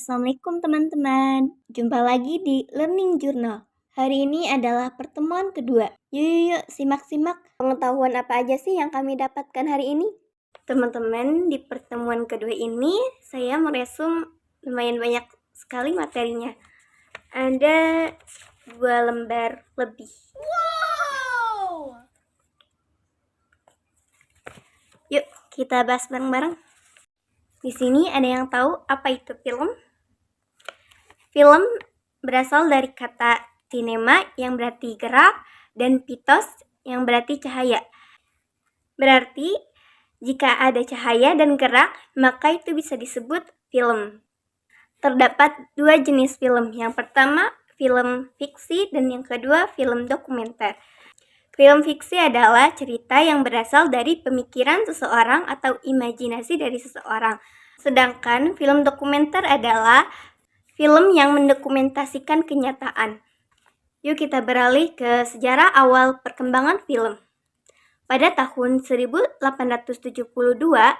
Assalamualaikum teman-teman. Jumpa lagi di Learning Journal. Hari ini adalah pertemuan kedua. Yuk simak-simak pengetahuan apa aja sih yang kami dapatkan hari ini. Teman-teman, di pertemuan kedua ini saya meresum lumayan banyak sekali materinya. Ada 2 lembar lebih. Wow! Yuk kita bahas bareng-bareng. Di sini ada yang tahu apa itu film? Film berasal dari kata cinema yang berarti gerak dan pitos yang berarti cahaya. Berarti jika ada cahaya dan gerak, maka itu bisa disebut film. Terdapat 2 jenis film. Yang pertama film fiksi dan yang kedua film dokumenter. Film fiksi adalah cerita yang berasal dari pemikiran seseorang atau imajinasi dari seseorang. Sedangkan film dokumenter adalah film yang mendokumentasikan kenyataan. Yuk kita beralih ke sejarah awal perkembangan film. Pada tahun 1872,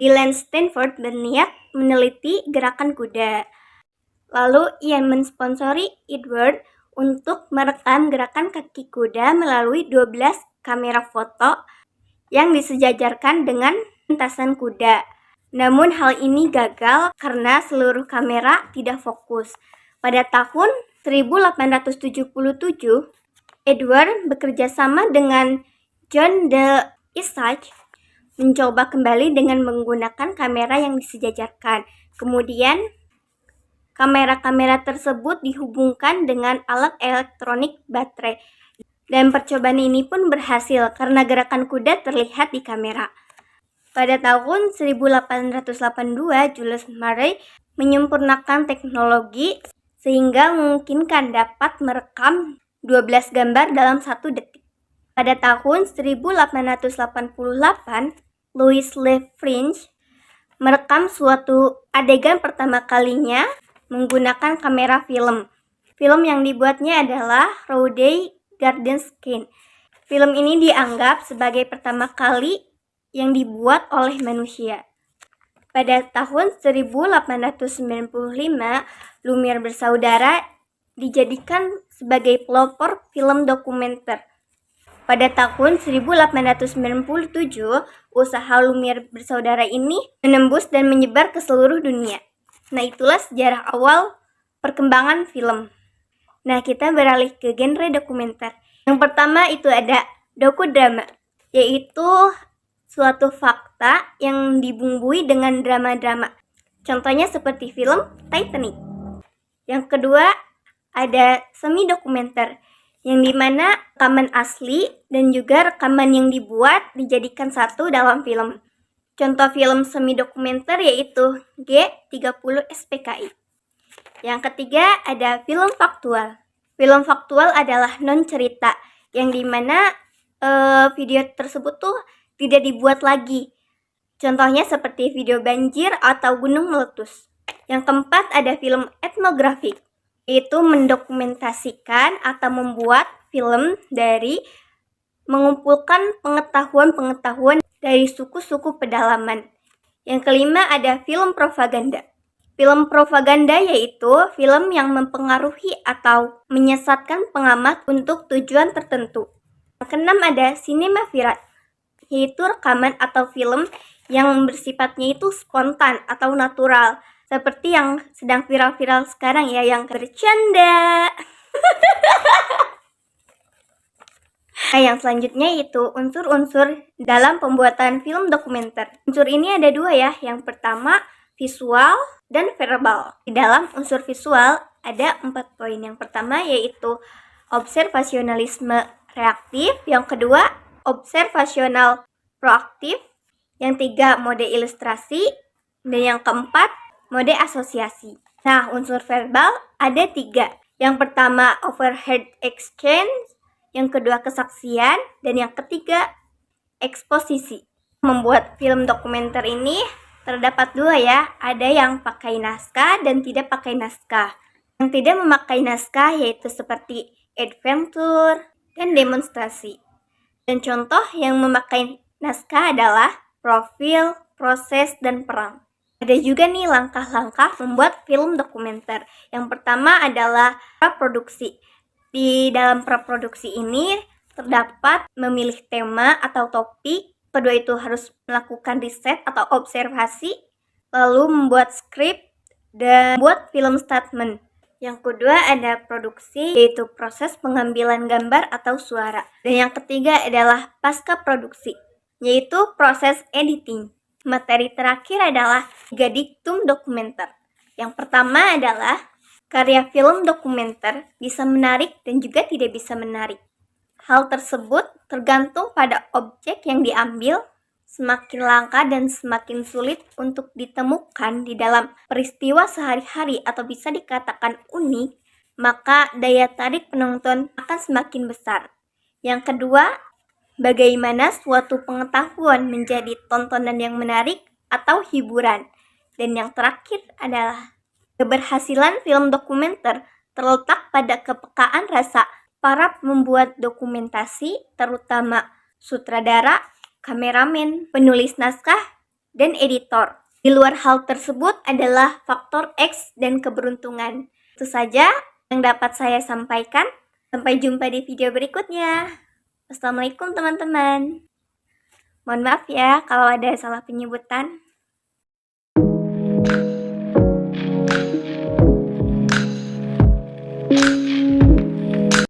Ian Stanford berniat meneliti gerakan kuda. Lalu ia mensponsori Edward untuk merekam gerakan kaki kuda melalui 12 kamera foto yang disejajarkan dengan lintasan kuda. Namun hal ini gagal karena seluruh kamera tidak fokus. Pada tahun 1877, Edward bekerja sama dengan John de Isaac mencoba kembali dengan menggunakan kamera yang disejajarkan. Kemudian kamera-kamera tersebut dihubungkan dengan alat elektronik baterai. Dan percobaan ini pun berhasil karena gerakan kuda terlihat di kamera. Pada tahun 1882, Julius Murray menyempurnakan teknologi sehingga memungkinkan dapat merekam 12 gambar dalam 1 detik. Pada tahun 1888, Louis Le French merekam suatu adegan pertama kalinya menggunakan kamera film. Film yang dibuatnya adalah Rowdy Garden Skin. Film ini dianggap sebagai pertama kali yang dibuat oleh manusia. Pada tahun 1895, Lumiere bersaudara dijadikan sebagai pelopor film dokumenter. Pada tahun 1897, usaha Lumiere bersaudara ini menembus dan menyebar ke seluruh dunia. Nah, itulah sejarah awal perkembangan film. Nah, kita beralih ke genre dokumenter. Yang pertama itu ada dokudrama, yaitu suatu fakta yang dibumbui dengan drama-drama. Contohnya seperti film Titanic. Yang kedua ada semi dokumenter, yang dimana rekaman asli dan juga rekaman yang dibuat dijadikan satu dalam film. Contoh film semi dokumenter yaitu G30 SPKI. Yang ketiga ada film faktual. Film faktual adalah non-cerita, yang dimana video tersebut tuh tidak dibuat lagi. Contohnya seperti video banjir atau gunung meletus. Yang keempat ada film etnografik, yaitu mendokumentasikan atau membuat film dari mengumpulkan pengetahuan-pengetahuan dari suku-suku pedalaman. Yang kelima ada film propaganda. Film propaganda yaitu film yang mempengaruhi atau menyesatkan pengamat untuk tujuan tertentu. Yang keenam ada sinema viral, yaitu rekaman atau film yang bersifatnya itu spontan atau natural, seperti yang sedang viral-viral sekarang ya, yang bercanda. Nah, yang selanjutnya itu unsur-unsur dalam pembuatan film dokumenter. Unsur ini ada 2 ya. Yang pertama visual dan verbal. Di dalam unsur visual ada 4 poin. Yang pertama yaitu observasionalisme reaktif. Yang kedua observasional proaktif. Yang 3 mode ilustrasi. Dan yang keempat mode asosiasi. Nah, unsur verbal ada 3. Yang pertama overheard exchange, yang kedua kesaksian, dan yang ketiga eksposisi. Membuat film dokumenter ini terdapat 2 ya, ada yang pakai naskah dan tidak pakai naskah. Yang tidak memakai naskah yaitu seperti adventure dan demonstrasi. Dan contoh yang memakai naskah adalah profil, proses, dan perang. Ada juga nih langkah-langkah membuat film dokumenter. Yang pertama adalah praproduksi. Di dalam praproduksi ini terdapat memilih tema atau topik, kedua itu harus melakukan riset atau observasi, lalu membuat skrip, dan membuat film statement. Yang kedua ada produksi, yaitu proses pengambilan gambar atau suara. Dan yang ketiga adalah pasca produksi, yaitu proses editing. Materi terakhir adalah 3 diktum dokumenter. Yang pertama adalah karya film dokumenter bisa menarik dan juga tidak bisa menarik. Hal tersebut tergantung pada objek yang diambil. Semakin langka dan semakin sulit untuk ditemukan di dalam peristiwa sehari-hari atau bisa dikatakan unik, maka daya tarik penonton akan semakin besar. Yang kedua, bagaimana suatu pengetahuan menjadi tontonan yang menarik atau hiburan. Dan yang terakhir adalah keberhasilan film dokumenter terletak pada kepekaan rasa para membuat dokumentasi, terutama sutradara, kameramen, penulis naskah, dan editor. Di luar hal tersebut adalah faktor X dan keberuntungan. Itu saja yang dapat saya sampaikan. Sampai jumpa di video berikutnya. Assalamualaikum teman-teman. Mohon maaf ya kalau ada salah penyebutan.